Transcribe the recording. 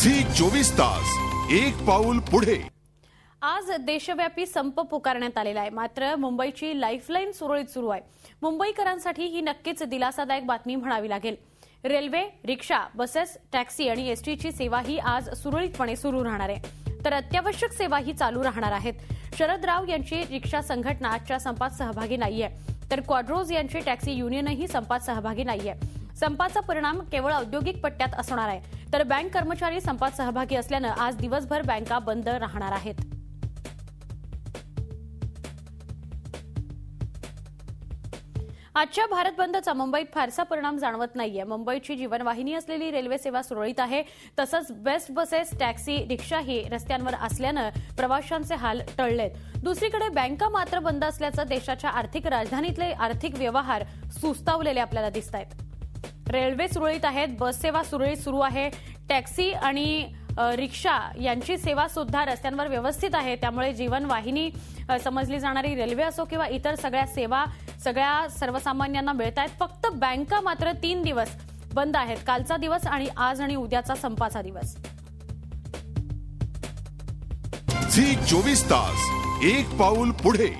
Zee 24 तास एक पाऊल पुढे। आज देशव्यापी संप पुकारण्यात आलेला आहे। मात्र मुंबईची लाईफलाईन सुरळीत सुरू आहे। मुंबईकरांसाठी ही नक्कीच दिलासादायक बातमी म्हणावी लागेल। रेल्वे, रिक्षा, बसेस, टॅक्सी आणि एसटीची सेवाही आज सुरळीतपणे सुरू राहणार आहे। तर अत्यावश्यक सेवाही चालू राहणार आहेत। शरद राव यांची रिक्षा संघटना आजच्या संपात सहभागी नाहीये, तर क्वाड्रोज यांची टॅक्सी युनियनही संपात सहभागी नाहीये। संपाचा परिणाम केवळ औद्योगिक पट्ट्यात असणार आहे, तर बँक कर्मचारी संपात सहभागी असल्याने आज दिवसभर बँका बंद राहणार आहेत। आजच्या भारत बंदचा मुंबईत फारसा परिणाम जाणवत नाहीये। मुंबईची जीवनवाहिनी असलेली रेल्वे सेवा सुरळीत आहे। तसंच बेस्ट बसेस, टॅक्सी, रिक्षाही रस्त्यांवर असल्याने प्रवाशांचे हाल टळलेत। दुसरीकडे बँका मात्र बंद असल्याचं देशाच्या आर्थिक राजधानीतले आर्थिक व्यवहार सुस्तावलेले आपल्याला दिसतायत। रेल्वे सुरळीत आहेत, बस सेवा सुरळीत सुरू आहे, टॅक्सी आणि रिक्षा यांची सेवा सुद्धा रस्त्यांवर व्यवस्थित आहे। त्यामुळे जीवनवाहिनी समजली जाणारी रेल्वे असो किंवा इतर सगळ्या सेवा सगळ्या सर्वसामान्यांना मिळत आहेत। फक्त बँका मात्र 3 दिवस बंद आहेत, कालचा दिवस आणि आज आणि उद्याचा संपाचा दिवस। झी 24 तास एक पाऊल पुढे।